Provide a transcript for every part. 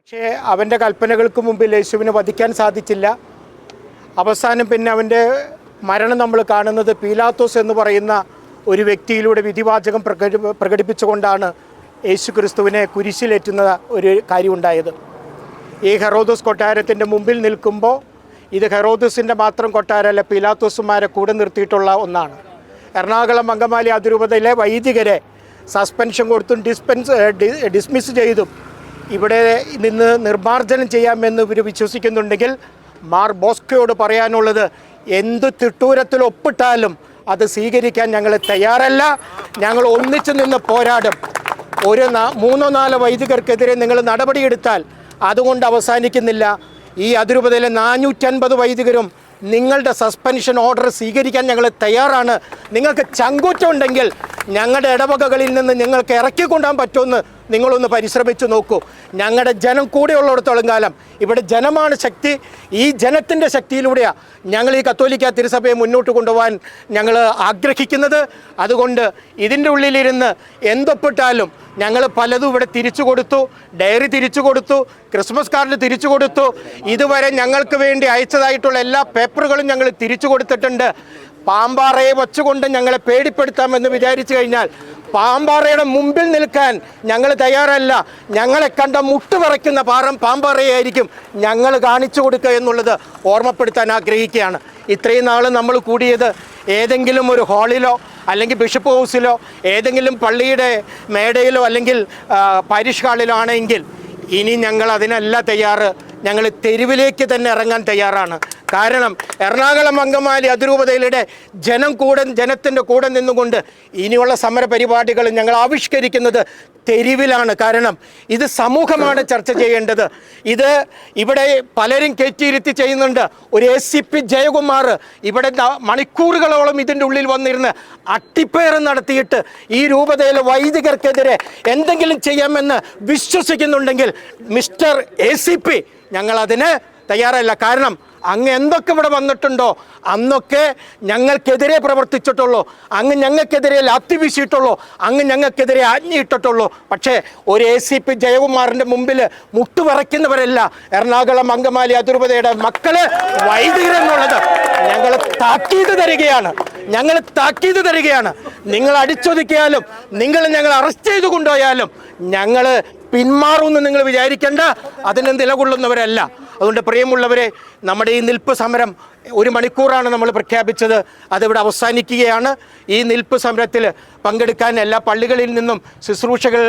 പക്ഷേ അവൻ്റെ കൽപ്പനകൾക്ക് മുമ്പിൽ യേശുവിനെ വധിക്കാൻ സാധിച്ചില്ല. അവസാനം പിന്നെ അവൻ്റെ മരണം നമ്മൾ കാണുന്നത് പീലാത്തോസ് എന്ന് പറയുന്ന ഒരു വ്യക്തിയിലൂടെ വിധിവാചകം പ്രകടിപ്പിച്ചുകൊണ്ടാണ് യേശു ക്രിസ്തുവിനെ കുരിശിലേറ്റുന്ന ഒരു കാര്യമുണ്ടായത്. ഈ ഹെറോദോസ് കൊട്ടാരത്തിൻ്റെ മുമ്പിൽ നിൽക്കുമ്പോൾ ഇത് ഹെറോദോസിൻ്റെ മാത്രം കൊട്ടാരമല്ല, പീലാത്തോസുമാരെ കൂടെ നിർത്തിയിട്ടുള്ള ഒന്നാണ്. എറണാകുളം അങ്കമാലി അതിരൂപതയിലെ വൈദികരെ സസ്പെൻഷൻ കൊടുത്തും ഡിസ്മിസ് ചെയ്തും ഇവിടെ നിന്ന് നിർമ്മാർജ്ജനം ചെയ്യാമെന്ന് ഇവർ വിശ്വസിക്കുന്നുണ്ടെങ്കിൽ മാർ ബോസ്കോയോട് പറയാനുള്ളത്, എന്ത് തിട്ടൂരത്തിൽ ഒപ്പിട്ടാലും അത് സ്വീകരിക്കാൻ ഞങ്ങൾ തയ്യാറല്ല. ഞങ്ങൾ ഒന്നിച്ചു നിന്ന് പോരാടും. ഒരു 3-4 വൈദികർക്കെതിരെ നിങ്ങൾ നടപടിയെടുത്താൽ അതുകൊണ്ട് അവസാനിക്കുന്നില്ല. ഈ അതിരൂപതയിലെ 450 വൈദികരും നിങ്ങളുടെ സസ്പെൻഷൻ ഓർഡർ സ്വീകരിക്കാൻ ഞങ്ങൾ തയ്യാറാണ്. നിങ്ങൾക്ക് ചങ്കൂറ്റമുണ്ടെങ്കിൽ ഞങ്ങളുടെ ഇടവകകളിൽ നിന്ന് നിങ്ങൾക്ക് ഇറക്കിക്കൊണ്ടാൻ പറ്റുമെന്ന് നിങ്ങളൊന്ന് പരിശ്രമിച്ചു നോക്കൂ. ഞങ്ങളുടെ ജനം കൂടെയുള്ളിടത്തോളം കാലം ഇവിടെ ജനമാണ് ശക്തി. ഈ ജനത്തിൻ്റെ ശക്തിയിലൂടെയാണ് ഞങ്ങൾ ഈ കത്തോലിക്ക തിരുസഭയെ മുന്നോട്ട് കൊണ്ടുപോകാൻ ഞങ്ങൾ ആഗ്രഹിക്കുന്നത്. അതുകൊണ്ട് ഇതിൻ്റെ ഉള്ളിലിരുന്ന് എന്തൊപ്പിട്ടാലും ഞങ്ങൾ പലതും ഇവിടെ തിരിച്ചു കൊടുത്തു. ഡയറി തിരിച്ചു കൊടുത്തു, ക്രിസ്മസ് കാർഡ് തിരിച്ചു കൊടുത്തു. ഇതുവരെ ഞങ്ങൾക്ക് വേണ്ടി അയച്ചതായിട്ടുള്ള എല്ലാ പേപ്പറുകളും ഞങ്ങൾ തിരിച്ചു കൊടുത്തിട്ടുണ്ട്. പാമ്പാറയെ വച്ചുകൊണ്ട് ഞങ്ങളെ പേടിപ്പെടുത്താമെന്ന് വിചാരിച്ചു കഴിഞ്ഞാൽ പാമ്പാറയുടെ മുമ്പിൽ നിൽക്കാൻ ഞങ്ങൾ തയ്യാറല്ല. ഞങ്ങളെ കണ്ട മുട്ടുപറയ്ക്കുന്ന പാമ്പാറയായിരിക്കും ഞങ്ങൾ കാണിച്ചു കൊടുക്കുക എന്നുള്ളത് ഓർമ്മപ്പെടുത്താൻ ആഗ്രഹിക്കുകയാണ്. ഇത്രയും നാൾ നമ്മൾ കൂടിയത് ഏതെങ്കിലും ഒരു ഹാളിലോ അല്ലെങ്കിൽ ബിഷപ്പ് ഹൗസിലോ ഏതെങ്കിലും പള്ളിയുടെ മേടയിലോ അല്ലെങ്കിൽ പാരിഷ് ഹാളിലോ ആണെങ്കിൽ ഇനി ഞങ്ങൾ അതിനല്ല തയ്യാറ്. ഞങ്ങൾ തെരുവിലേക്ക് തന്നെ ഇറങ്ങാൻ തയ്യാറാണ്. കാരണം എറണാകുളം അങ്കമാലി അതിരൂപതയിലൂടെ ജനത്തിൻ്റെ കൂടെ നിന്നുകൊണ്ട് ഇനിയുള്ള സമര പരിപാടികൾ ഞങ്ങൾ ആവിഷ്കരിക്കുന്നത് തെരുവിലാണ്. കാരണം ഇത് സമൂഹമാണ് ചർച്ച ചെയ്യേണ്ടത്. ഇത് ഇവിടെ പലരും കയറ്റിയിരുത്തി ചെയ്യുന്നുണ്ട്. ഒരു ACP ജയകുമാർ ഇവിടെ മണിക്കൂറുകളോളം ഇതിൻ്റെ ഉള്ളിൽ വന്നിരുന്ന് അട്ടിപ്പേറ് നടത്തിയിട്ട് ഈ രൂപതയിലെ വൈദികർക്കെതിരെ എന്തെങ്കിലും ചെയ്യാമെന്ന് വിശ്വസിക്കുന്നുണ്ടെങ്കിൽ മിസ്റ്റർ ACP ഞങ്ങളതിന് തയ്യാറല്ല. കാരണം അങ്ങ് എന്തൊക്കെ ഇവിടെ വന്നിട്ടുണ്ടോ അന്നൊക്കെ ഞങ്ങൾക്കെതിരെ പ്രവർത്തിച്ചിട്ടുള്ളൂ, അങ്ങ് ഞങ്ങൾക്കെതിരെ ലാത്തി വീശിയിട്ടുള്ളൂ, അങ്ങ് ഞങ്ങൾക്കെതിരെ ആജ്ഞയിട്ടിട്ടുള്ളൂ. പക്ഷേ ഒരു ACP ജയകുമാറിൻ്റെ മുമ്പിൽ മുട്ടുവിറയ്ക്കുന്നവരല്ല എറണാകുളം അങ്കമാലി അതിരൂപതയുടെ മക്കള് വൈദികരെന്നുള്ളത് ഞങ്ങൾ താക്കീത് തരികയാണ്. നിങ്ങൾ അടിച്ചൊതുക്കിയാലും ഞങ്ങൾ അറസ്റ്റ് ചെയ്ത് കൊണ്ടുപോയാലും ഞങ്ങൾ പിന്മാറുമെന്ന് നിങ്ങൾ വിചാരിക്കേണ്ട. അതിന് നിലകൊള്ളുന്നവരല്ല. അതുകൊണ്ട് പ്രിയമുള്ളവരെ, നമ്മുടെ ഈ നിൽപ്പ് സമരം 1 മണിക്കൂറാണ് നമ്മൾ പ്രഖ്യാപിച്ചത്. അതിവിടെ അവസാനിക്കുകയാണ്. ഈ നിൽപ്പ് സമരത്തിൽ പങ്കെടുക്കാൻ എല്ലാ പള്ളികളിൽ നിന്നും ശുശ്രൂഷകൾ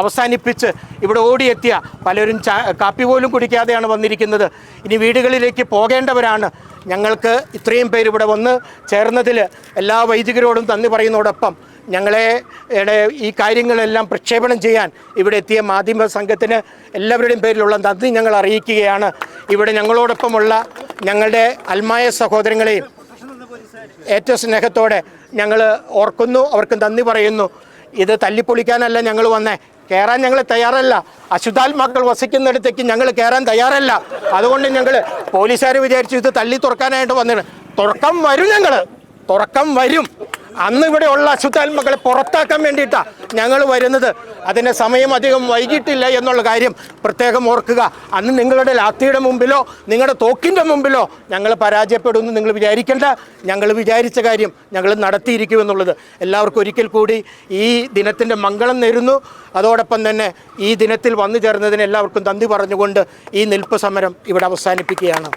അവസാനിപ്പിച്ച് ഇവിടെ ഓടിയെത്തിയ പലരും കാപ്പി പോലും കുടിക്കാതെയാണ് വന്നിരിക്കുന്നത്. ഇനി വീടുകളിലേക്ക് പോകേണ്ടവരാണ്. ഞങ്ങൾക്ക് ഇത്രയും പേര് ഇവിടെ വന്ന് ചേർന്നതിൽ എല്ലാ വൈദികരോടും നന്ദി പറയുന്നതോടൊപ്പം ഞങ്ങളെ ഈ കാര്യങ്ങളെല്ലാം പ്രക്ഷേപണം ചെയ്യാൻ ഇവിടെ എത്തിയ മാധ്യമ സംഘത്തിന് എല്ലാവരുടെയും പേരിലുള്ള നന്ദി ഞങ്ങൾ അറിയിക്കുകയാണ്. ഇവിടെ ഞങ്ങളോടൊപ്പമുള്ള ഞങ്ങളുടെ അൽമായ സഹോദരങ്ങളെയും ഏറ്റവും സ്നേഹത്തോടെ ഞങ്ങൾ ഓർക്കുന്നു, അവർക്ക് നന്ദി പറയുന്നു. ഇത് തല്ലിപ്പൊളിക്കാനല്ല ഞങ്ങൾ വന്നേ, കയറാൻ ഞങ്ങൾ തയ്യാറല്ല. അശുദ്ധാത്മാക്കൾ വസിക്കുന്നിടത്തേക്ക് ഞങ്ങൾ കയറാൻ തയ്യാറല്ല. അതുകൊണ്ട് ഞങ്ങൾ പോലീസുകാർ വിചാരിച്ചു ഇത് തല്ലി തുറക്കാനായിട്ട് വന്നിട്ട് തുറക്കം വരും. അന്ന് ഇവിടെ ഉള്ള അശുദ്ധാത്മാക്കളെ പുറത്താക്കാൻ വേണ്ടിയിട്ടാണ് ഞങ്ങൾ വരുന്നത്. അതിന് സമയം അധികം വൈകിട്ടില്ല എന്നുള്ള കാര്യം പ്രത്യേകം ഓർക്കുക. അന്ന് നിങ്ങളുടെ ലാത്തിയുടെ മുമ്പിലോ നിങ്ങളുടെ തോക്കിൻ്റെ മുമ്പിലോ ഞങ്ങൾ പരാജയപ്പെടുമെന്ന് നിങ്ങൾ വിചാരിക്കേണ്ട. ഞങ്ങൾ വിചാരിച്ച കാര്യം ഞങ്ങൾ നടത്തിയിരിക്കുമെന്നുള്ളത് എല്ലാവർക്കും ഒരിക്കൽ കൂടി ഈ ദിനത്തിൻ്റെ മംഗളം നേരുന്നു. അതോടൊപ്പം തന്നെ ഈ ദിനത്തിൽ വന്നു ചേർന്നതിന് എല്ലാവർക്കും നന്ദി പറഞ്ഞുകൊണ്ട് ഈ നിൽപ്പ് സമരം ഇവിടെ അവസാനിപ്പിക്കുകയാണ്.